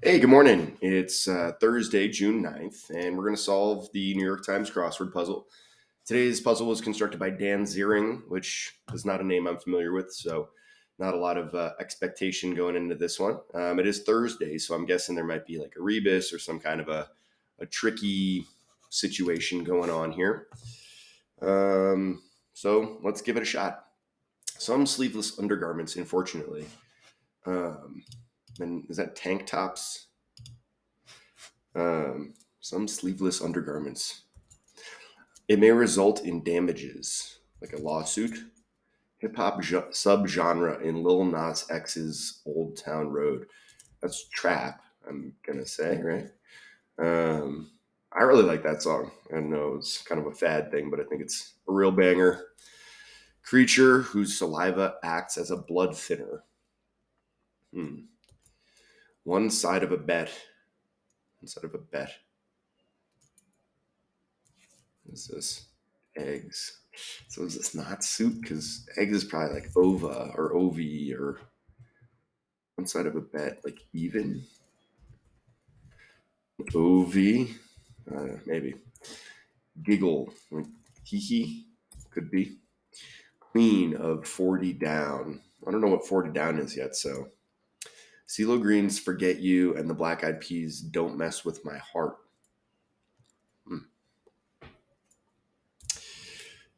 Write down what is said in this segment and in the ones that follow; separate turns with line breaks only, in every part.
Hey, good morning. It's Thursday, June 9th, and we're going to solve the New York Times crossword puzzle. Today's puzzle was constructed by Dan Ziering, which is not a name I'm familiar with, so not a lot of expectation going into this one. It is Thursday, so I'm guessing there might be like a rebus or some kind of a tricky situation going on here. So let's give it a shot. Some sleeveless undergarments, unfortunately. Um, and is that tank tops? Some sleeveless undergarments. It may result in damages, like a lawsuit. Hip hop subgenre in Lil Nas X's Old Town Road. That's trap, I'm gonna say, right? Um, I really like that song. I know it's kind of a fad thing, but I think it's a real banger. Creature whose saliva acts as a blood thinner. Hmm. One side of a bet. One side of a bet. What's this? Eggs. So is this not soup? Because eggs is probably like ova or ovi or one side of a bet, like even. Ovi, maybe. Giggle, like hee hee, could be. Queen of 40 down. I don't know what 40 down is yet, so. CeeLo Green's Forget You and the Black Eyed Peas Don't Mess With My Heart. Hmm.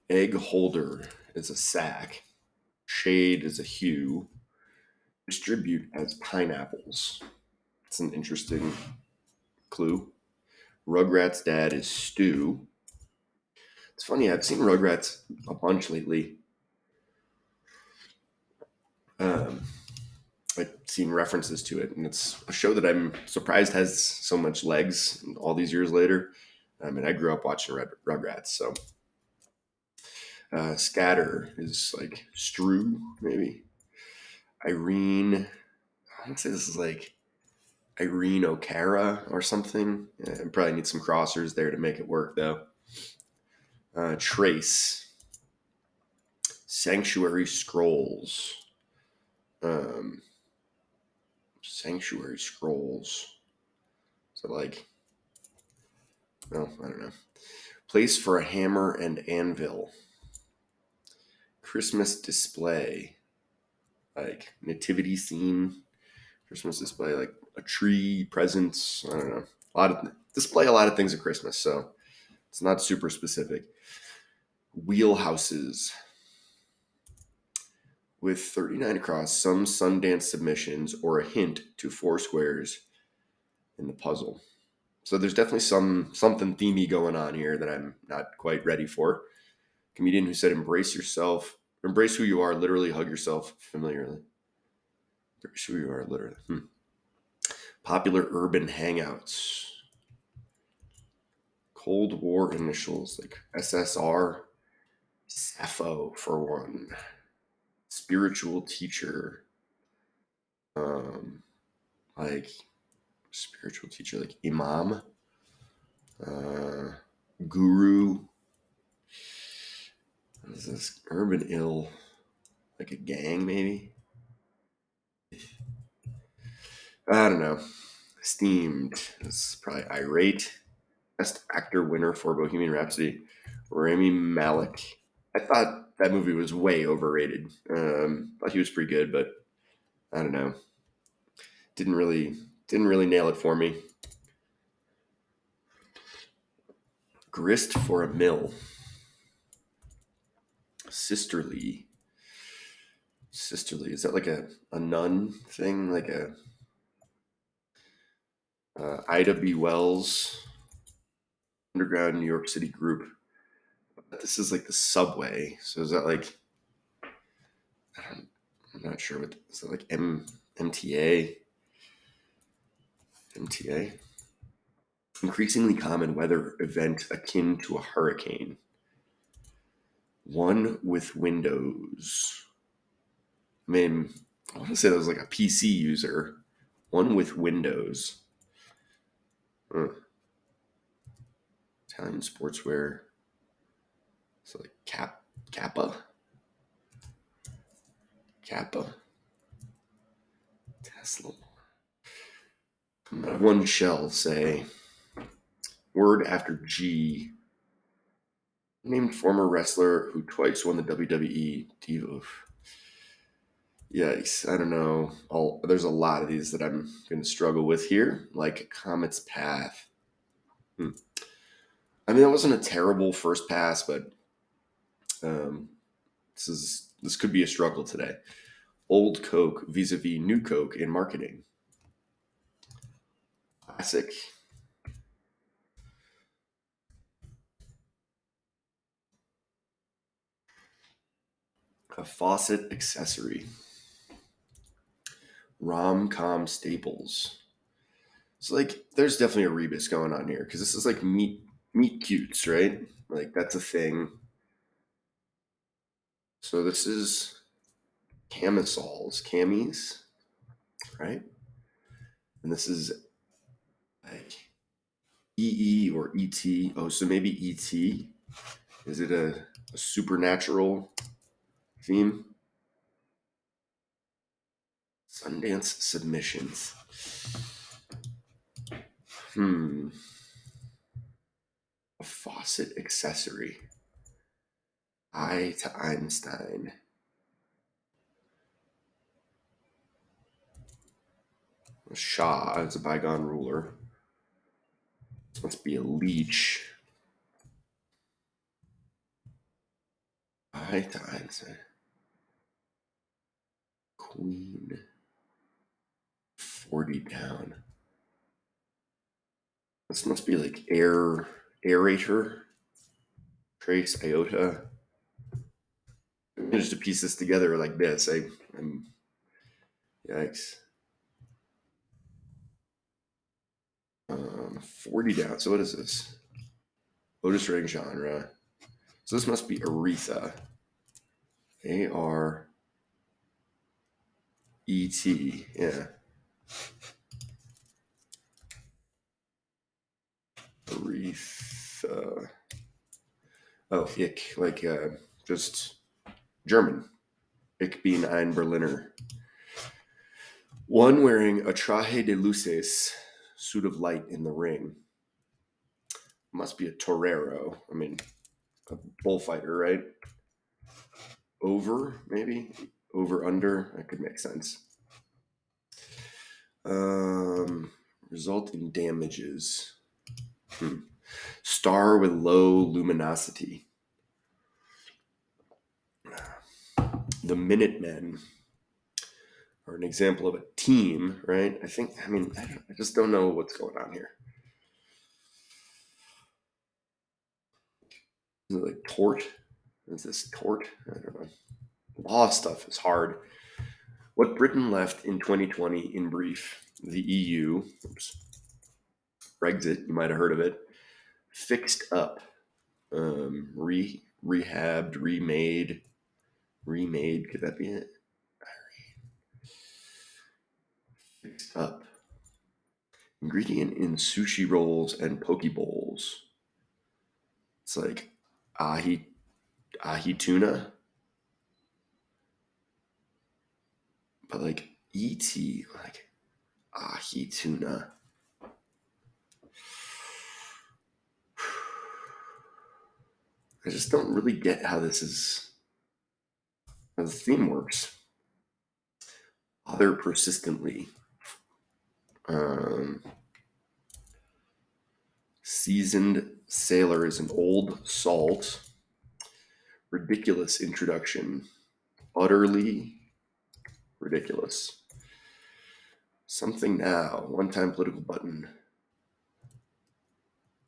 Egg holder is a sack. Shade is a hue. Distribute as pineapples. It's an interesting clue. Rugrats' dad is Stu. It's funny, I've seen Rugrats a bunch lately. Um, I've seen references to it, and it's a show that I'm surprised has so much legs all these years later. I mean, I grew up watching Rugrats, so Scatter is like Strew, maybe. Irene, I would say this is like Irene O'Cara or something. I probably need some crossers there to make it work, though. Trace, Sanctuary Scrolls. Um, Sanctuary Scrolls. So, like, no, I don't know. Place for a hammer and anvil. Christmas display. Like, nativity scene. Christmas display, like a tree, presents. I don't know. Display a lot of things at Christmas, so it's not super specific. Wheelhouses. With 39 across, some Sundance submissions or a hint to four squares in the puzzle. So there's definitely something themey going on here that I'm not quite ready for. Comedian who said, "Embrace yourself, embrace who you are. Literally, hug yourself familiarly. Embrace who you are, literally." Popular urban hangouts. Cold War initials like SSR, Sappho for one. Spiritual teacher, um, like spiritual teacher, like Imam, uh, Guru. What is this? Urban ill, like a gang, maybe. I don't know. Esteemed. It's probably irate. Best actor winner for Bohemian Rhapsody, Rami Malek. I thought that movie was way overrated. Thought he was pretty good, but I don't know. Didn't really didn't really nail it for me. Grist for a mill. Sisterly. Sisterly. Is that like a nun thing? Like a Ida B. Wells underground New York City group. This is like the subway. So is that like I'm not sure what is that like MTA? MTA? Increasingly common weather event akin to a hurricane. One with windows. I mean, I want to say that was like a PC user. One with windows. Italian sportswear. So like Kappa, Kappa, Tesla. One shall say, word after G. Named former wrestler who twice won the WWE Diva. Yikes, I don't know. There's a lot of these that I'm going to struggle with here, like Comet's Path. I mean, that wasn't a terrible first pass, but um, this could be a struggle today. Old Coke vis-a-vis new Coke in marketing. Classic. A faucet accessory. Rom-com staples. So like, there's definitely a rebus going on here because this is like meet cutes, right? Like that's a thing. So this is camisoles, camis, right? And this is like EE or ET. Oh, so maybe ET. Is it a supernatural theme? Sundance submissions. A faucet accessory. I to Einstein. A Shah is a bygone ruler. This must be a leech. I to Einstein. Queen. 40 down. This must be like aerator. Trace iota. Just to piece this together like this, I'm yikes. 40 down. So what is this? Otis Redding genre. So this must be Aretha. ARET. Yeah. Aretha. Oh, ich. Like just German. Ich bin ein Berliner. One wearing a traje de luces, suit of light in the ring. Must be a torero. I mean, a bullfighter, right? Over, maybe? Over, under? That could make sense. Result in damages. Star with low luminosity. The Minutemen are an example of a team, right? I just don't know what's going on here. Is it like tort? Is this tort? I don't know. Law stuff is hard. What Britain left in 2020 in brief. The EU, Brexit, you might have heard of it. Fixed up. Rehabbed, remade. Could that be it? Fixed up. Ingredient in sushi rolls and poke bowls. It's like ahi tuna, but like ET, like ahi tuna. I just don't really get how the theme works. Other persistently. Seasoned sailor is an old salt. Ridiculous introduction. Utterly ridiculous. Something now. One-time political button.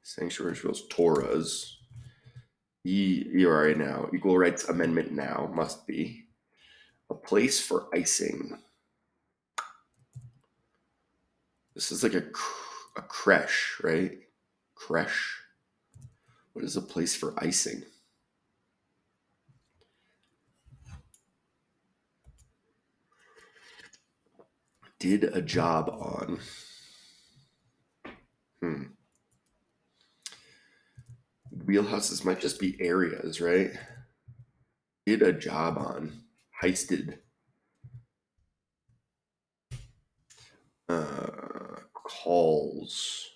Sanctuary rules. Torahs. ERA now. Equal rights amendment now. Must be. A place for icing. This is like a creche, right? Creche. What is a place for icing? Did a job on. Wheelhouses might just be areas, right? Did a job on. Heisted. Calls.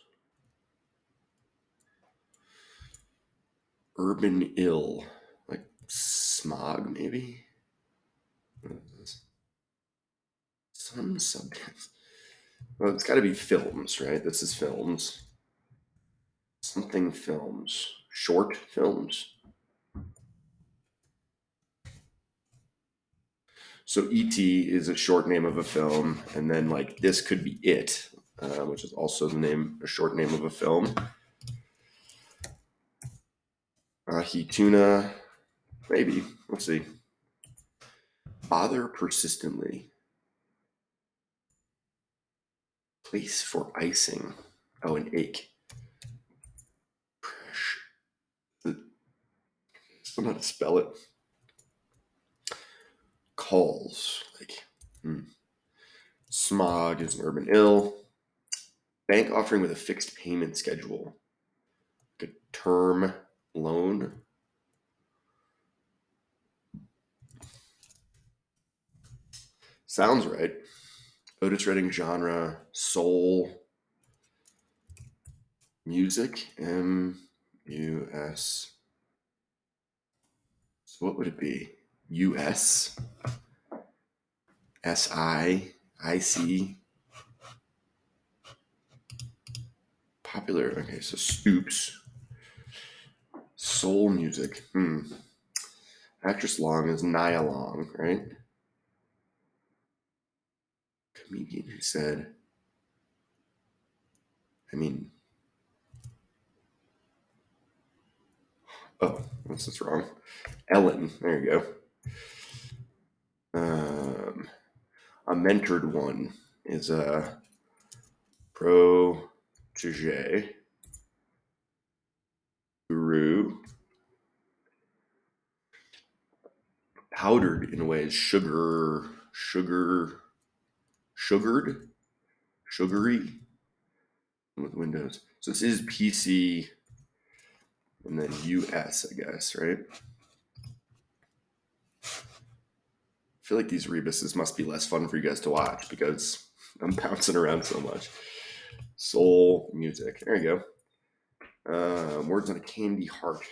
Urban ill. Like smog, maybe? Some subjects. Well, it's got to be films, right? This is films. Something films. Short films. So E.T. is a short name of a film, and then like this could be It, which is also a short name of a film. Tuna, maybe. Let's see. Bother persistently. Place for icing. Oh, an ache. I don't know how to spell it. Calls. Like, Smog is an urban ill. Bank offering with a fixed payment schedule. Like a term loan. Sounds right. Otis Redding genre. Soul. Music. M-U-S. So what would it be? U-S? S-I-I-C? Popular. Okay, so Stoops. Soul music. Actress Long is Nia Long, right? Comedian who said, oh, this is wrong. Ellen, there you go. A mentored one is a protege. Guru. Powdered in a way is sugared, sugary with Windows. So this is PC and then US, I guess, right? I feel like these rebuses must be less fun for you guys to watch because I'm bouncing around so much. Soul music. There you go. Words on a candy heart.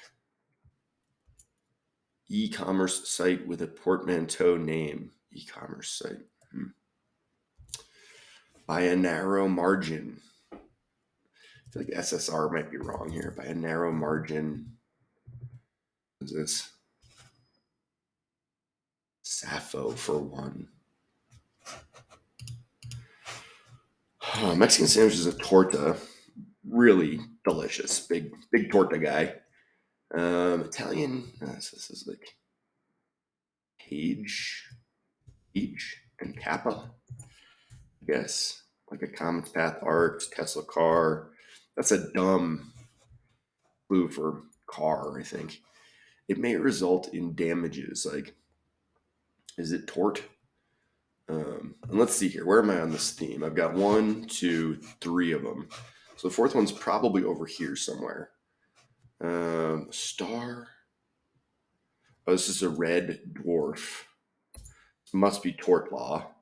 E-commerce site with a portmanteau name. E-commerce site. By a narrow margin. I feel like SSR might be wrong here. By a narrow margin. What is this? Sappho for one. Mexican sandwich is a torta. Really delicious. Big torta guy. Italian. So this is like Page and Kappa, I guess. Like a Comet's Path Art, Tesla car. That's a dumb clue for car, I think. It may result in damages. Like, is it tort? And let's see here. Where am I on this theme? I've got 1, 2, 3 of them. So the fourth one's probably over here somewhere. Star. Oh, this is a red dwarf. Must be tort law.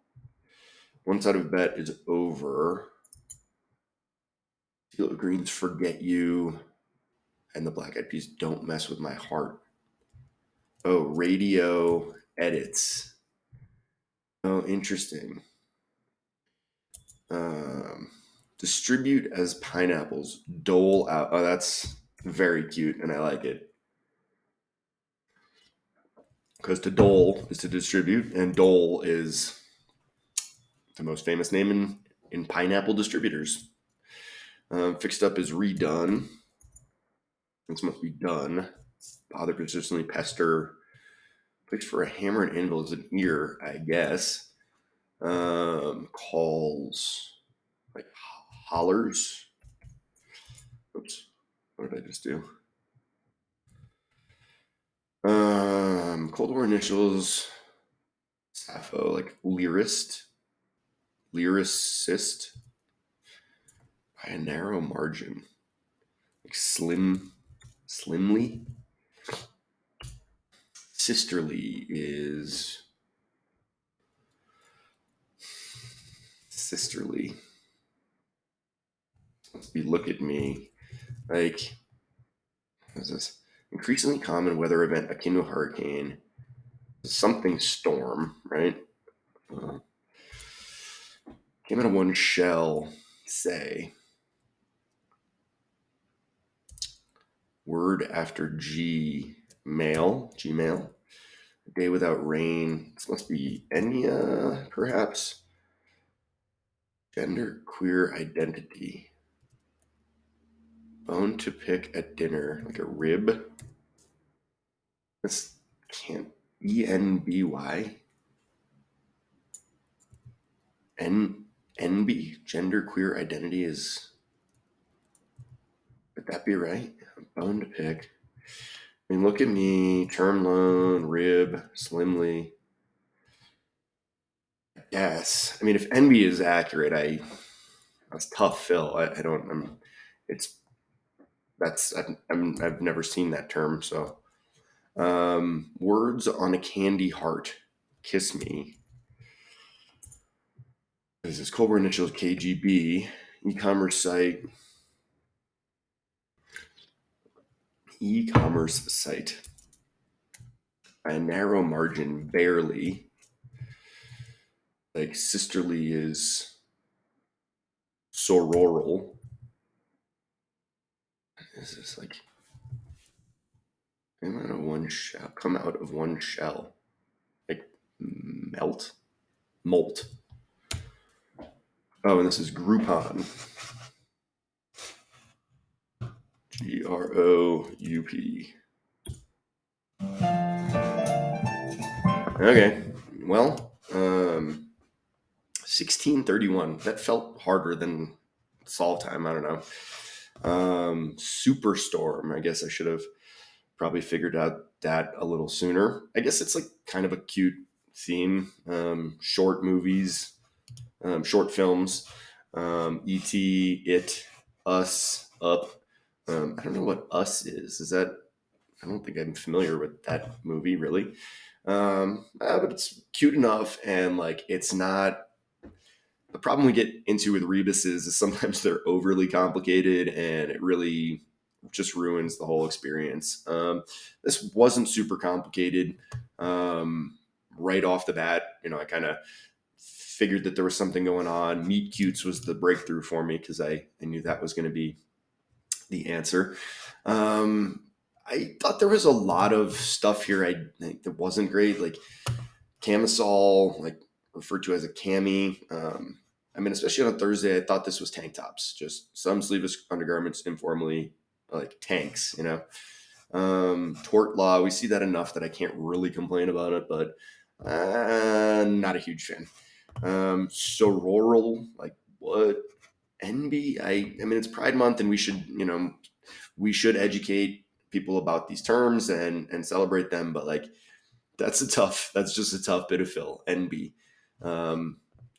One side of bet is over. Teal Greens forget you. And the Black Eyed Peas don't mess with my heart. Oh, radio edits. Oh, interesting. Distribute as pineapples. Dole out. Oh, that's very cute, and I like it. Because to dole is to distribute, and dole is the most famous name in pineapple distributors. Fixed up is redone. This must be done. Bother persistently, pester. Fixed for a hammer and anvil is an ear, I guess. Calls. Like hollers. Oops. What did I just do? Cold War initials. Sappho, like lyricist. By a narrow margin. Like slimly. Sisterly is sisterly. Must be look at me. Like, what is this? Increasingly common weather event akin to a hurricane. Something storm, right? Uh, came out of one shell. Say. Word after G. Mail. Gmail. A day without rain. This must be Enya, perhaps. Gender queer identity. Bone to pick at dinner. Like a rib. This can't. ENBY? NB? Gender queer identity is. Would that be right? Bone to pick. I mean, look at me. Term loan, rib, slimly. Yes. I mean, if NB is accurate, that's tough, Phil. I don't. It's that's I've never seen that term. So, words on a candy heart. Kiss me. This is Colbert Initials KGB e-commerce site. E-commerce site. By a narrow margin, barely. Like sisterly is sororal. Is this like come out of one shell? Come out of one shell. Like molt. Oh, and this is Groupon. Group. Okay. Well, 1631. That felt harder than solve time. I don't know. Superstorm. I guess I should have probably figured out that a little sooner. I guess it's like kind of a cute theme. Short movies, short films. E.T., It, Us, Up. I don't know what Us is. Is that? I don't think I'm familiar with that movie really. But it's cute enough, and like it's not. The problem we get into with rebuses is sometimes they're overly complicated, and it really just ruins the whole experience. This wasn't super complicated right off the bat. I kind of figured that there was something going on. Meet cutes was the breakthrough for me because I knew that was going to be the answer. I thought there was a lot of stuff here that wasn't great, like camisole, like referred to as a cami. I mean, especially on a Thursday, I thought this was tank tops, just some sleeveless undergarments, informally like tanks. Tort law, we see that enough that I can't really complain about it, but not a huge fan. Sororal, like what? NB? I mean, it's Pride Month, and we should educate people about these terms and celebrate them, but like that's just a tough bit of fill. NB.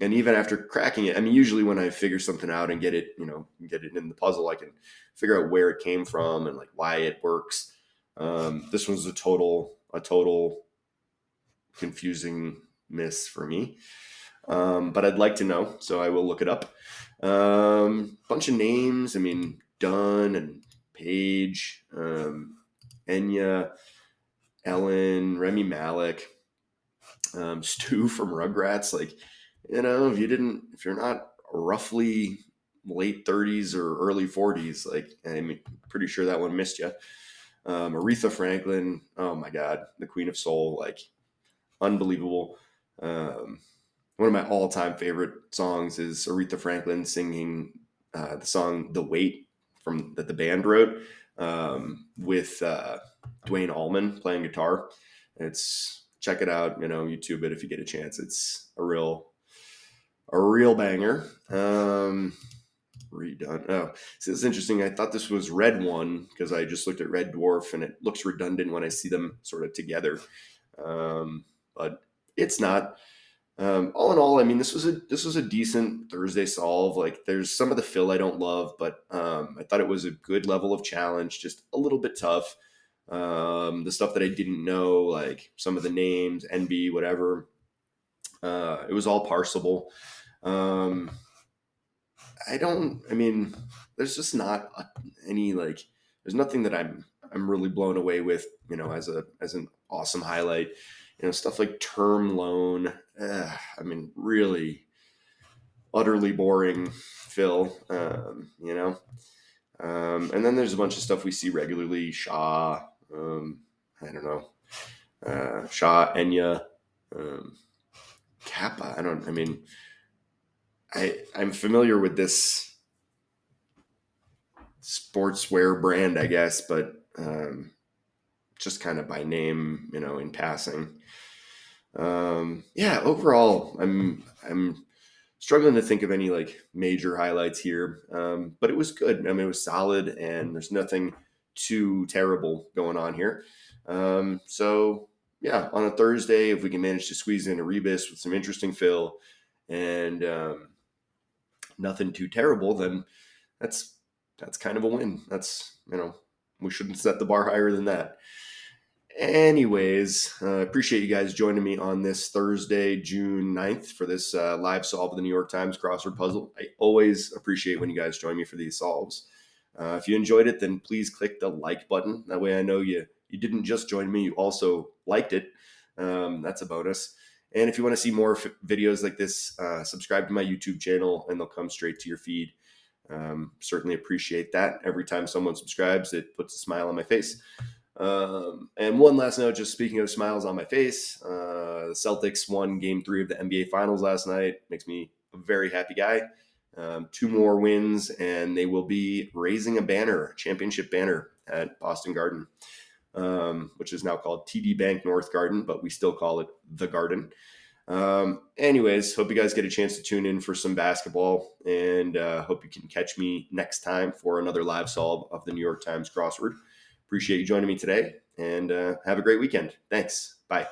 And even after cracking it, I mean, usually when I figure something out and get it in the puzzle, I can figure out where it came from and like why it works. This one's a total confusing miss for me. But I'd like to know, so I will look it up. Bunch of names. I mean, Dunn and Paige, Enya, Ellen, Remy Malik, Stu from Rugrats. Like, if you're not roughly late 30s or early 40s, like, I'm pretty sure that one missed you. Aretha Franklin, oh my God, the Queen of Soul, like, unbelievable. One of my all-time favorite songs is Aretha Franklin singing the song "The Weight" that the band wrote with Dwayne Allman playing guitar. Check it out, YouTube it if you get a chance. It's a real banger. Redone. Oh, so it's interesting. I thought this was Red One because I just looked at Red Dwarf, and it looks redundant when I see them sort of together. But it's not. All in all, I mean, this was a decent Thursday solve. Like, there's some of the fill I don't love, but I thought it was a good level of challenge, just a little bit tough. The stuff that I didn't know, like some of the names, NB, whatever, it was all parsable. I mean, there's just not any like, there's nothing that I'm really blown away with, as an awesome highlight. Stuff like term loan. I mean, really utterly boring, Phil. And then there's a bunch of stuff we see regularly. Shaw. I don't know. Shaw, Enya, um, Kappa. I don't. I mean, I'm familiar with this sportswear brand, I guess, but just kind of by name, in passing. Yeah, overall, I'm struggling to think of any like major highlights here, but it was good. I mean, it was solid, and there's nothing too terrible going on here. So yeah, on a Thursday, if we can manage to squeeze in a rebus with some interesting fill and nothing too terrible, then that's that's kind of a win. That's we shouldn't set the bar higher than that. Anyways, appreciate you guys joining me on this Thursday, June 9th for this live solve of the New York Times crossword puzzle. I always appreciate when you guys join me for these solves. If you enjoyed it, then please click the like button. That way I know you didn't just join me, you also liked it. That's a bonus. And if you want to see more videos like this, subscribe to my YouTube channel and they'll come straight to your feed. Certainly appreciate that. Every time someone subscribes, it puts a smile on my face. And one last note, just speaking of smiles on my face, the Celtics won game 3 of the NBA Finals last night. Makes me a very happy guy. 2 more wins, and they will be raising a championship banner at Boston Garden, which is now called TD Bank North Garden, but we still call it the Garden. Anyways, hope you guys get a chance to tune in for some basketball, and hope you can catch me next time for another live solve of the New York Times crossword. Appreciate you joining me today, and have a great weekend. Thanks. Bye.